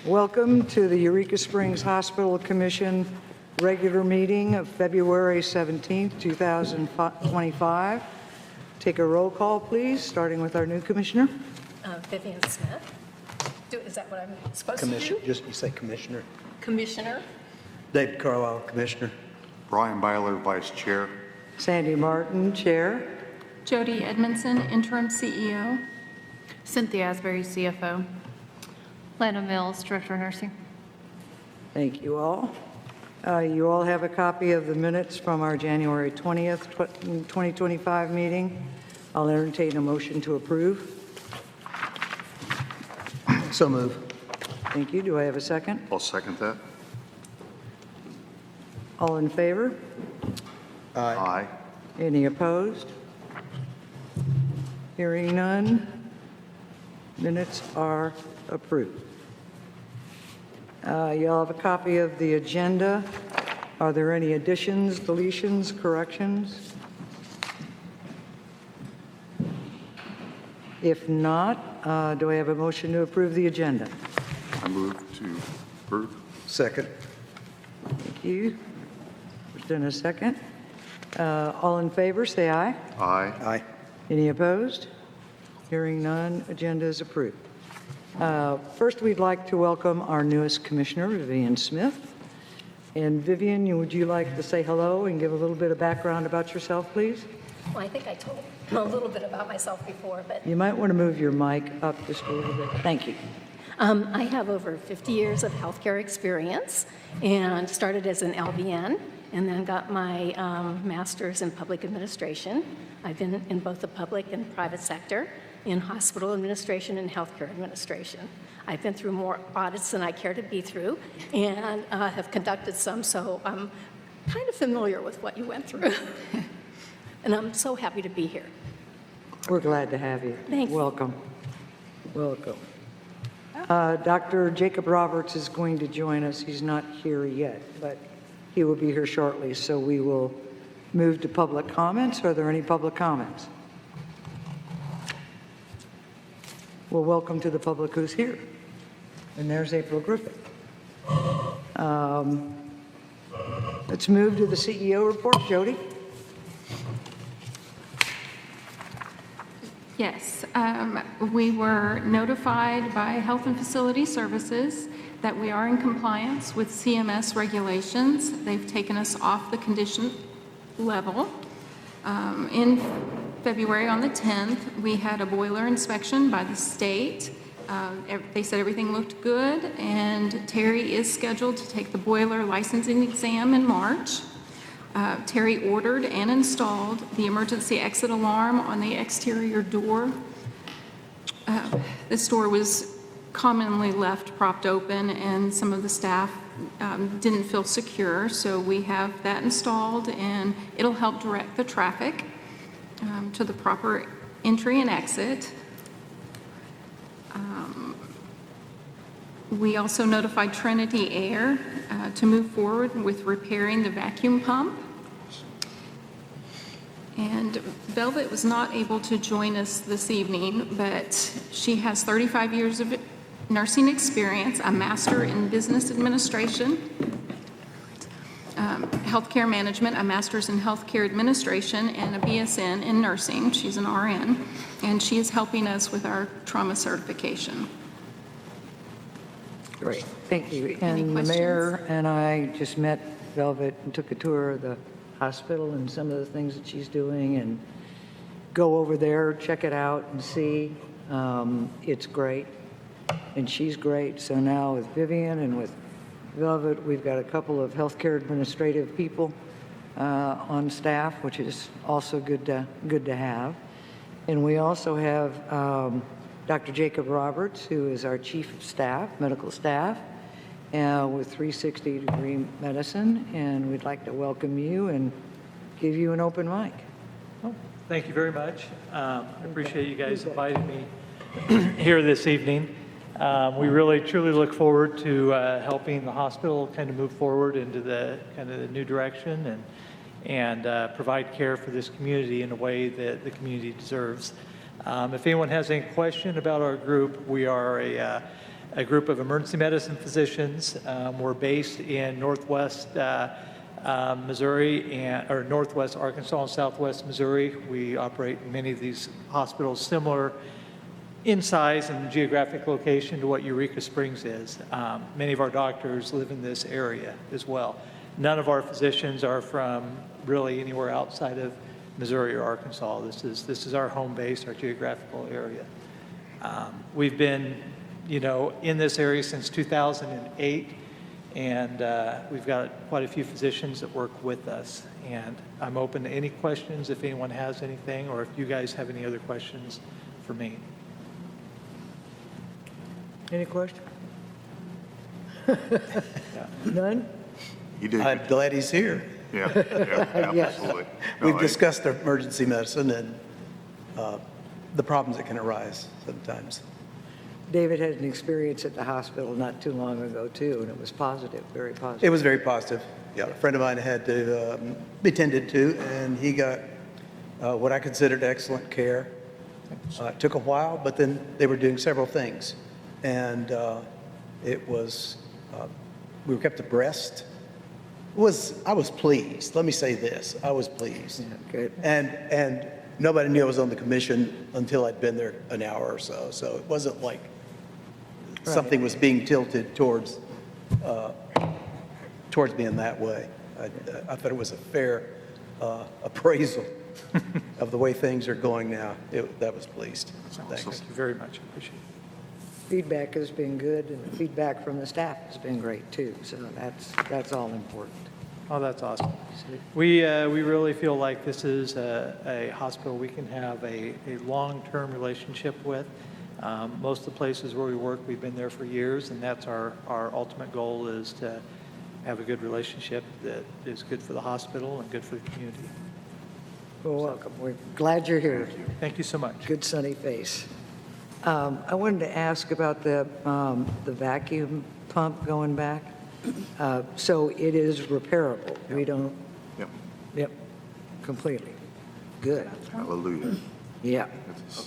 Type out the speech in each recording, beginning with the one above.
Welcome to the Eureka Springs Hospital Commission regular meeting of February 17th, 2025. Take a roll call, please, starting with our new commissioner. Vivian Smith. Is that what I'm supposed to Commissioner, do? just you say Commissioner. Commissioner. David Carlisle, Commissioner. Brian Byler, Vice Chair. Sandy Martin, Chair. Jody Edmondson, Interim CEO. Cynthia Asbury, CFO. Lana Mills, Director of Nursing. Thank you all. You all have a copy of the minutes from our January 20th, 2025 meeting. I'll entertain a motion to approve. So move. Thank you. Do I have a second? I'll second that. All in favor? Aye. Any opposed? Hearing none, minutes are approved. You'll have a copy of the agenda. Are there any additions, deletions, corrections? If not, do I have a motion to approve the agenda? I move to approve. Second. Thank you. There's been a second. All in favor, say aye. Aye. Aye. Any opposed? Hearing none, agenda is approved. First, we'd like to welcome our newest commissioner, Vivian Smith. And Vivian, would you like to say hello and give a little bit of background about yourself, please? Well, I think I told a little bit about myself before, but You might want to move your mic up just a little bit. Thank you. I have over 50 years of healthcare experience and started as an LVN and then got my master's in public administration. I've been in both the public and private sector, in hospital administration and healthcare administration. I've been through more audits than I care to be through and have conducted some, so I'm kind of familiar with what you went through. And I'm so happy to be here. We're glad to have you. Thank you. Welcome. Welcome. Dr. Jacob Roberts is going to join us. He's not here yet, but he will be here shortly, so we will move to public comments. Are there any public comments? Well, welcome to the public who's here. And there's April Griffith. Let's move to the CEO report. Jody? Yes, we were notified by Health and Facility Services that we are in compliance with CMS regulations. They've taken us off the condition level. In February on the 10th, we had a boiler inspection by the state. They said everything looked good, and Terry is scheduled to take the boiler licensing exam in March. Terry ordered and installed the emergency exit alarm on the exterior door. This door was commonly left propped open, and some of the staff didn't feel secure, so we have that installed, and it'll help direct the traffic to the proper entry and exit. We also notified Trinity Air to move forward with repairing the vacuum pump. And Velvet was not able to join us this evening, but she has 35 years of nursing experience, a master in business administration, healthcare management, a master's in healthcare administration, and a BSN in nursing. She's an RN, and she is helping us with our trauma certification. Great, thank you. Any And the questions? mayor and I just met Velvet and took a tour of the hospital and some of the things that she's doing, and go over there, check it out and see. It's great, and she's great. So now with Vivian and with Velvet, we've got a couple of healthcare administrative people on staff, which is also good to have. And we also have Dr. Jacob Roberts, who is our chief of staff, medical staff, with 360-degree medicine, and we'd like to welcome you and give you an open mic. Thank you very much. I appreciate you guys inviting me here this evening. We really, truly look forward to helping the hospital kind of move forward into the kind of the new direction and provide care for this community in a way that the community deserves. If anyone has any question about our group, we are a a group of emergency medicine physicians. We're based in Northwest Missouri or Northwest Arkansas and Southwest Missouri. We operate in many of these hospitals similar in size and geographic location to what Eureka Springs is. Many of our doctors live in this area as well. None of our physicians are from really anywhere outside of Missouri or Arkansas. This is our home base, our geographical area. We've been, in this area since 2008, and we've got quite a few physicians that work with us. And I'm open to any questions if anyone has anything, or if you guys have any other questions for me. Any question? None? You did. I'm glad he's here. Yeah, Yes. absolutely. We've discussed emergency medicine and the problems that can arise sometimes. David had an experience at the hospital not too long ago, too, and it was positive, very It positive. was very positive. Yeah, a friend of mine had to be tended to, and he got what I considered excellent care. It took a while, but then they were doing several things. And it was, we were kept abreast. I was pleased. Let me say this. I was pleased. Yeah, good. And nobody knew I was on the commission until I'd been there an hour or so. So it wasn't like something was being tilted towards me in that way. I thought it was a fair appraisal of the way things are going now. That was pleased. Thanks. Thank you very much. I appreciate it. Feedback has been good, and the feedback from the staff has been great, too, so that's all important. Oh, that's awesome. We really feel like this is a hospital we can have a long-term relationship with. Most of the places where we work, we've been there for years, and that's our ultimate goal, is to have a good relationship that is good for the hospital and good for the community. Well, welcome. We're glad you're here. Thank you so much. Good sunny face. I wanted to ask about the vacuum pump going back. So it is repairable. We don't, Yep, yep, completely. Good. hallelujah. Yeah.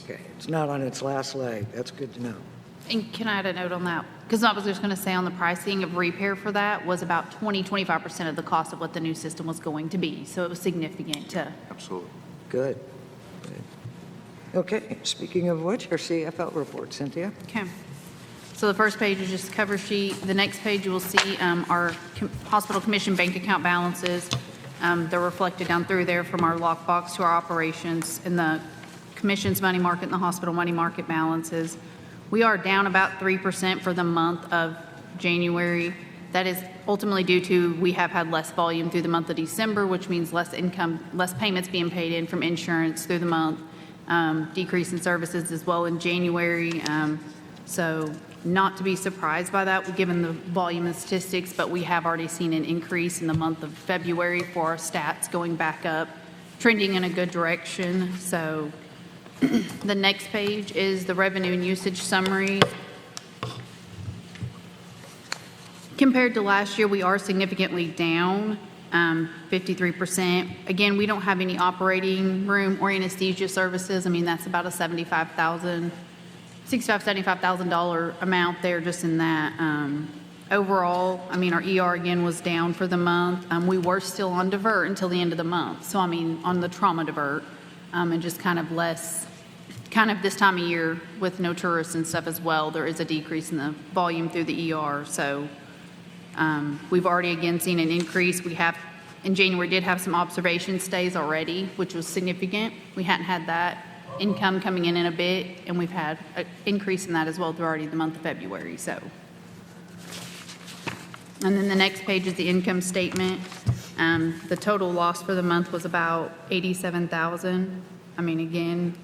Okay. It's not on its last leg. That's good to know. And can I add a note on that? Because I was just going to say on the pricing of repair for that was about 25% of the cost of what the new system was going to be. So it was significant to. Absolutely. Good. Good. Okay. Speaking of which, our CFO report, Cynthia. Okay. So the first page is just a cover sheet. The next page you will see our hospital commission bank account balances. They're reflected down through there from our lockbox to our operations and the commission's money market and the hospital money market balances. We are down about 3% for the month of January. That is ultimately due to we have had less volume through the month of December, which means less income, less payments being paid in from insurance through the month, decrease in services as well in January. So not to be surprised by that, given the volume and statistics, but we have already seen an increase in the month of February for our stats going back up, trending in a good direction. So the next page is the revenue and usage summary. Compared to last year, we are significantly down, 53%. Again, we don't have any operating room or anesthesia services. I mean, that's about a $75,000 amount there just in that. Overall, I mean, our ER again was down for the month. We were still on divert until the end of the month. So, I mean, on the trauma divert, and just kind of this time of year with no tourists and stuff as well, there is a decrease in the volume through the ER. So we've already again seen an increase. We have, in January, did have some observation stays already, which was significant. We hadn't had that income coming in a bit, and we've had an increase in that as well through already the month of February. So, and then the next page is the income statement. The total loss for the month was about $87,000. I mean, again,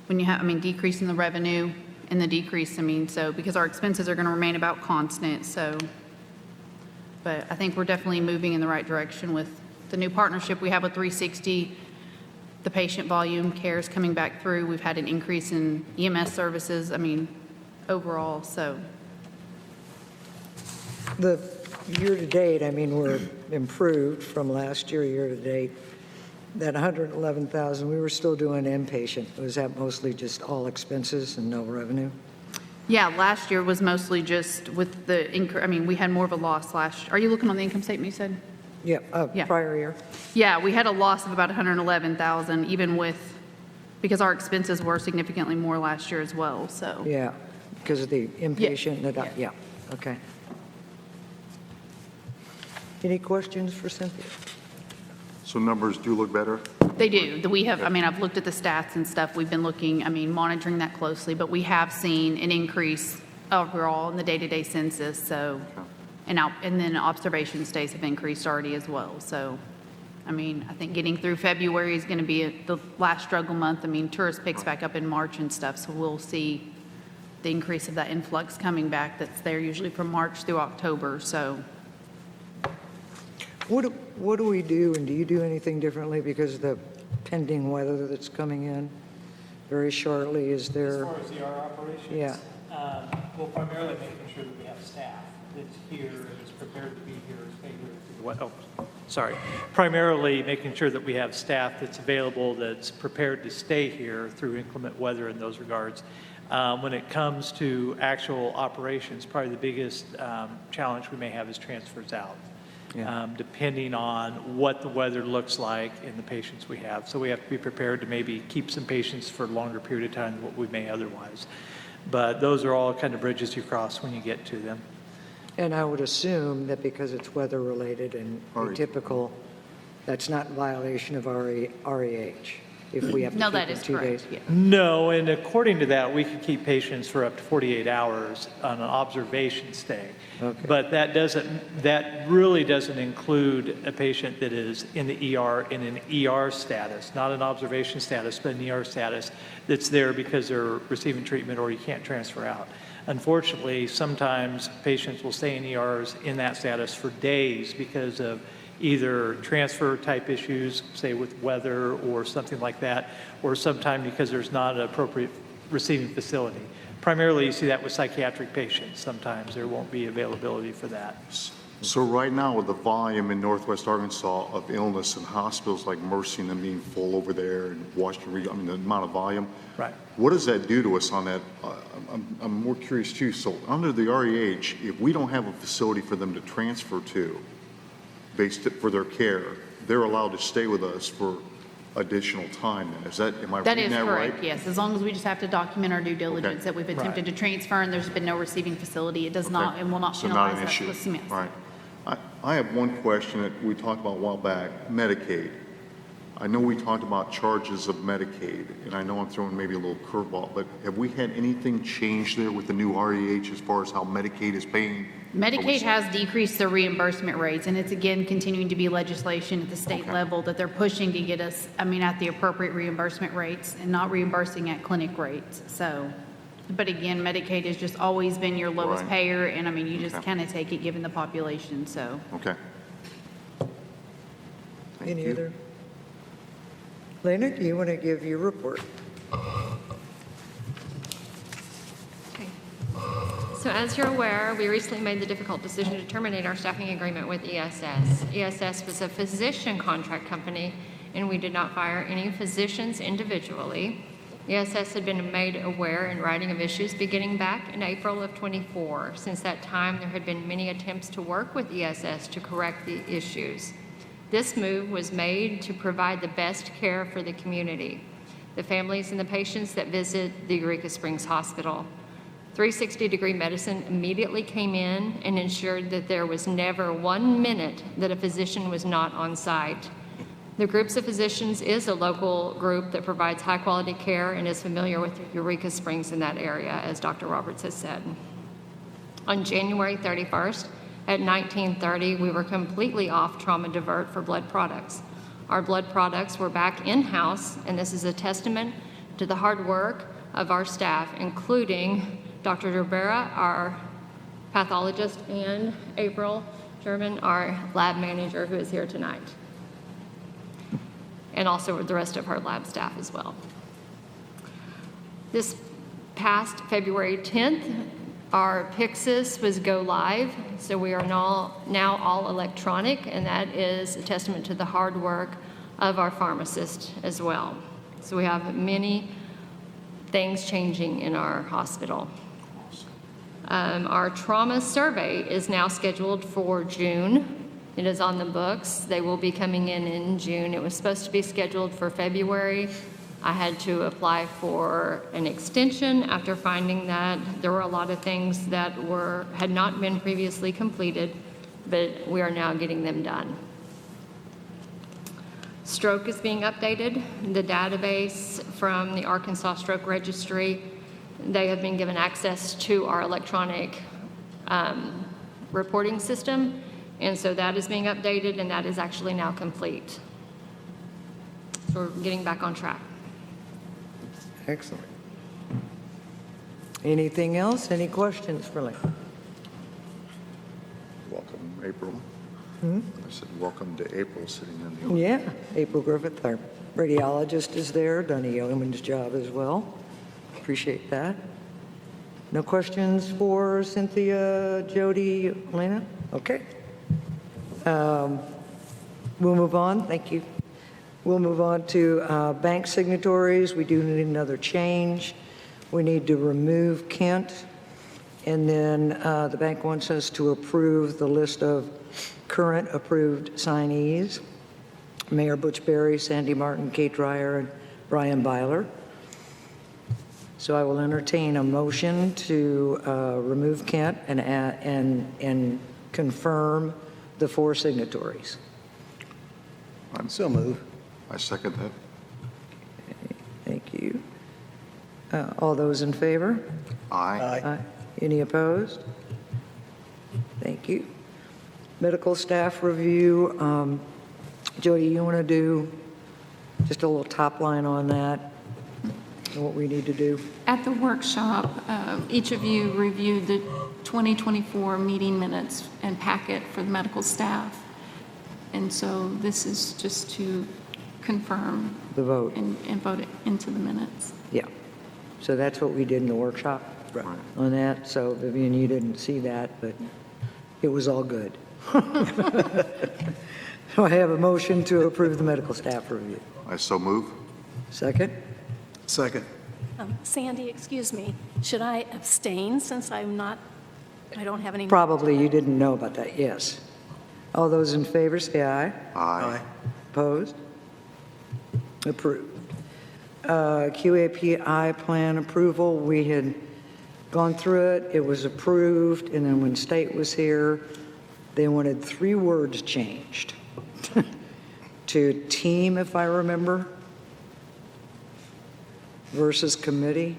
when you have, decrease in the revenue and the decrease, so because our expenses are going to remain about constant, so, but I think we're definitely moving in the right direction with the new partnership we have with 360. The patient volume care is coming back through. We've had an increase in EMS services, overall, so. The year-to-date, we're improved from last year-to-date. That 111,000, we were still doing inpatient. Was that mostly just all expenses and no revenue? Yeah, last year was mostly just with the, I mean, we had more of a loss are you looking on the income statement, you said? Yeah, Yeah. prior year. Yeah, we had a loss of about 111,000, even with, because our expenses were significantly more last year as well, so. Yeah, because of the inpatient, and yeah, okay. Any questions for Cynthia? So numbers do look better? They do. We have, I mean, I've looked at the stats and stuff. We've been looking, I mean, monitoring that closely, but we have seen an increase overall in the day-to-day census, so, and then observation stays have increased already as well. So, I mean, I think getting through February is going to be the last struggle month. I mean, tourist picks back up in March and stuff, so we'll see the increase of that influx coming back that's there usually from March through October, so. What do we do, and do you do anything differently because of the pending weather that's coming in very shortly? Is As there, far as the ER operations? Yeah. Well, primarily making sure that we have staff that's here and is prepared to be here, stay here. Sorry. Primarily making sure that we have staff that's available, that's prepared to stay here through inclement weather in those regards. When it comes to actual operations, probably the biggest challenge we may have is transfers out. Yeah. Depending on what the weather looks like and the patients we have. So we have to be prepared to maybe keep some patients for a longer period of time than what we may otherwise. But those are all kind of bridges you cross when you get to them. and I would assume that because it's weather-related and atypical, that's not in violation of REH, if we have to No, keep that them is 2 days. correct, yeah. No, and according to that, we can keep patients for up to 48 hours on an observation stay. Okay. But that really doesn't include a patient that is in the ER in an ER status, not an observation status, but an ER status that's there because they're receiving treatment or you can't transfer out. Unfortunately, sometimes patients will stay in ERs in that status for days because of either transfer type issues, say with weather or something like that, or sometimes because there's not an appropriate receiving facility. Primarily, you see that with psychiatric patients. Sometimes there won't be availability for that. So right now, with the volume in Northwest Arkansas of illness in hospitals like Mercy and them being full over there and Washington, I mean, the amount of volume. Right. What does that do to us on that? I'm more curious too. So under the REH, if we don't have a facility for them to transfer to for their care, they're allowed to stay with us for additional time then. Am I That reading is that right? correct, yes. As long as we just have to document our due diligence Okay. that we've attempted to transfer and there's been no receiving facility, it does not, and will not So not penalize an us. issue. Yes. All right. I have one question that we talked about a while back, Medicaid. I know we talked about charges of Medicaid, and I know I'm throwing maybe a little curveball, but have we had anything change there with the new REH as far as how Medicaid is paying? Medicaid has decreased their reimbursement rates, and it's again continuing to be legislation at the state level that they're pushing to get us, at the appropriate reimbursement rates and not reimbursing at clinic rates. So, but again, Medicaid has just always been your lowest Right. payer, and you just Okay. kind of take it given the population, so. Okay. Thank Any you. other? Lena, do you want to give your report? Okay. So as you're aware, we recently made the difficult decision to terminate our staffing agreement with ESS. ESS was a physician contract company, and we did not fire any physicians individually. ESS had been made aware in writing of issues beginning back in April of '24. Since that time, there had been many attempts to work with ESS to correct the issues. This move was made to provide the best care for the community, the families and the patients that visit the Eureka Springs Hospital. 360 Degree Medicine immediately came in and ensured that there was never 1 minute that a physician was not on site. The Groups of Physicians is a local group that provides high-quality care and is familiar with Eureka Springs in that area, as Dr. Roberts has said. On January 31st, at 19:30, we were completely off trauma divert for blood products. Our blood products were back in-house, and this is a testament to the hard work of our staff, including Dr. Rivera, our pathologist, and April German, our lab manager, who is here tonight, and also the rest of her lab staff as well. This past February 10th, our Pyxis was go live, so we are now all electronic, and that is a testament to the hard work of our pharmacist as well. So we have many things changing in our hospital. Our trauma survey is now scheduled for June. It is on the books. They will be coming in June. It was supposed to be scheduled for February. I had to apply for an extension after finding that there were a lot of things that had not been previously completed, but we are now getting them done. Stroke is being updated. The database from the Arkansas Stroke Registry, they have been given access to our electronic reporting system, and so that is being updated, and that is actually now complete. So we're getting back on track. Excellent. Anything else? Any questions for Lynn? Welcome, April. I said, welcome to April, sitting in the audience. Yeah, April Griffith, our radiologist, is there, done a yeoman's job as well. Appreciate that. No questions for Cynthia, Jody, Lena? Okay. We'll move on. Thank you. We'll move on to bank signatories. We do need another change. We need to remove Kent. And then the bank wants us to approve the list of current approved signees: Mayor Butch Berry, Sandy Martin, Kate Dreyer, and Brian Byler. So I will entertain a motion to remove Kent and confirm the 4 signatories. So move. I second that. Thank you. All those in favor? Aye. Aye. Any opposed? Thank you. Medical staff review. Jody, you want to do just a little top line on that, and what we need to do? At the workshop, each of you reviewed the 2024 meeting minutes and packet for the medical staff. And so this is just to confirm The vote. and vote it into the minutes. Yeah. So that's what we did in the workshop on that. So Vivian, you didn't see that, but it was all good. So I have a motion to approve the medical staff review. I so move. Second? Second. Sandy, excuse me, should I abstain since I don't have any? Probably you didn't know about that, yes. All those in favor, say aye. Aye. Opposed? Approved. QAPI plan approval, we had gone through it, it was approved, and then when state was here, they wanted 3 words changed to team, if I remember, versus committee.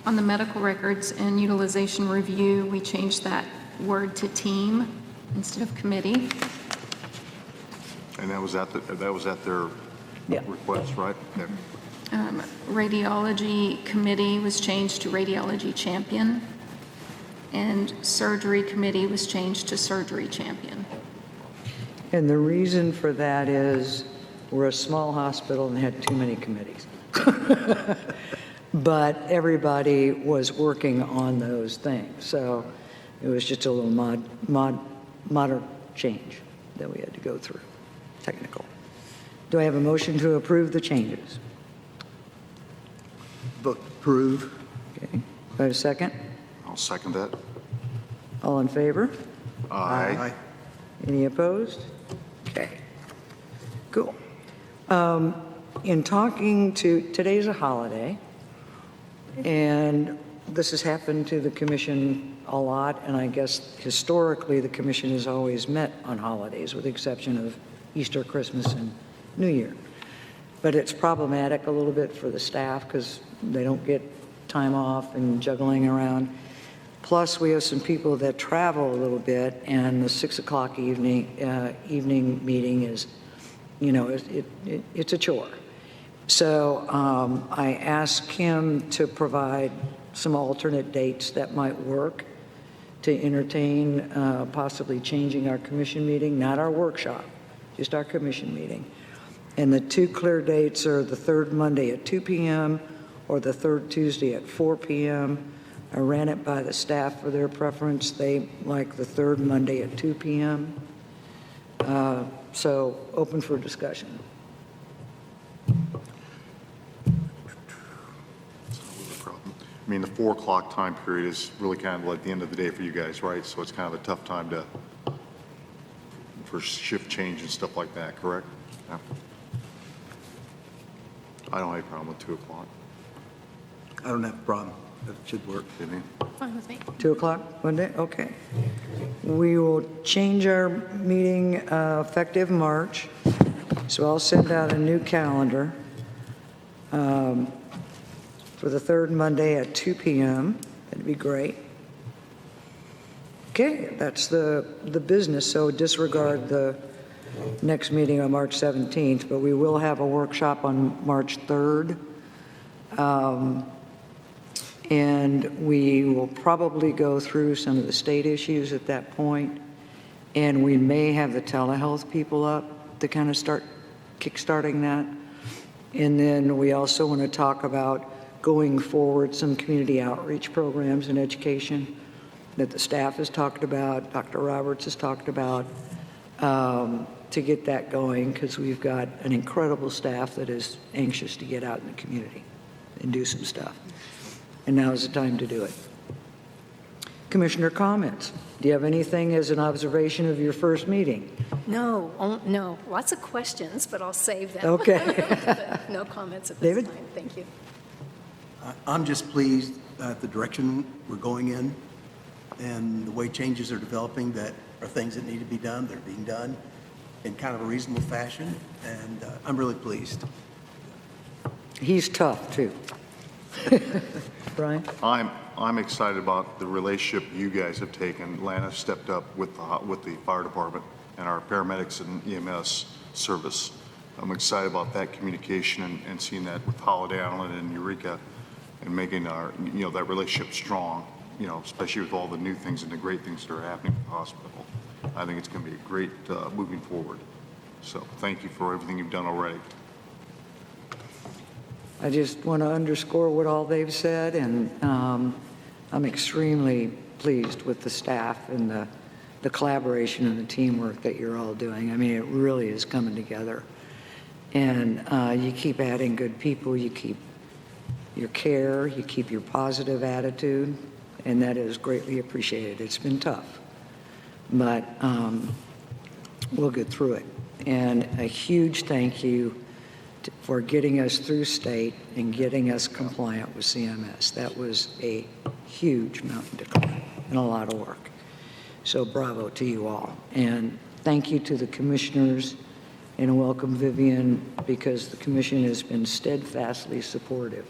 On the medical records and utilization review, we changed that word to team instead of committee. And that was at their Yeah. request, right? Yeah. Radiology committee was changed to radiology champion, and surgery committee was changed to surgery champion. And the reason for that is we're a small hospital and had too many committees. But everybody was working on those things. So it was just a little modern change that we had to go through, technical. Do I have a motion to approve the changes? Approve. Okay. Do I have a second? I'll second that. All in favor? Aye. Any opposed? Okay, cool. In talking to, today's a holiday, and this has happened to the commission a lot, and I guess historically, the commission has always met on holidays, with the exception of Easter, Christmas, and New Year. But it's problematic a little bit for the staff, because they don't get time off and juggling around. Plus, we have some people that travel a little bit, and the 6 o'clock evening meeting is, you know, it's a chore. So I asked him to provide some alternate dates that might work to entertain possibly changing our commission meeting, not our workshop, just our commission meeting. And the 2 clear dates are the 3rd Monday at 2 p.m. or the 3rd Tuesday at 4 p.m. I ran it by the staff for their preference. They like the 3rd Monday at 2 p.m. So open for discussion. It's not really a problem. I mean, the 4 o'clock time period is really kind of like the end of the day for you guys, right? So it's kind of a tough time for shift change and stuff like that, correct? Yeah. I don't have a problem with 2 o'clock. I don't have a problem. That should work. Vivian? Fine with me. 2 o'clock Monday? Okay. We will change our meeting effective March, so I'll send out a new calendar for the third Monday at 2 p.m. That'd be great. Okay, that's the business, so disregard the next meeting on March 17th, but we will have a workshop on March 3rd. And we will probably go through some of the state issues at that point, and we may have the telehealth people up to kind of start kickstarting that. And then we also want to talk about going forward some community outreach programs and education that the staff has talked about, Dr. Roberts has talked about, to get that going, because we've got an incredible staff that is anxious to get out in the community and do some stuff. And now is the time to do it. Commissioner comments. Do you have anything as an observation of your first meeting? No, no, lots of questions, but I'll save them. Okay. But no comments at this David? time. Thank you. I'm just pleased at the direction we're going in and the way changes are developing that are things that need to be done, they're being done in kind of a reasonable fashion, and I'm really pleased. He's tough, too. Brian? I'm excited about the relationship you guys have taken. Lana stepped up with the fire department and our paramedics and EMS service. I'm excited about that communication and seeing that with Holiday Island and Eureka and making our, that relationship strong, especially with all the new things and the great things that are happening at the hospital. I think it's going to be a great moving forward. So thank you for everything you've done already. I just want to underscore what all they've said, and I'm extremely pleased with the staff and the collaboration and the teamwork that you're all doing. I mean, it really is coming together. And you keep adding good people, you keep your care, you keep your positive attitude, and that is greatly appreciated. It's been tough, but we'll get through it. And a huge thank you for getting us through state and getting us compliant with CMS. That was a huge mountain to climb and a lot of work. So bravo to you all. And thank you to the commissioners, and welcome Vivian, because the commission has been steadfastly supportive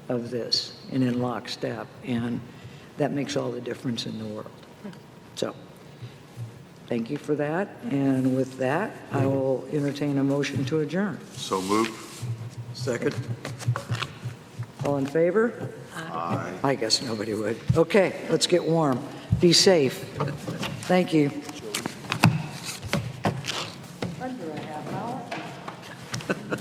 of this and in lockstep, and that makes all the difference in the world. So thank you for that. And with that, I will entertain a motion to adjourn. So moved. Second? All in favor? Aye. I guess nobody would. Okay, let's get warm. Be safe. Thank you.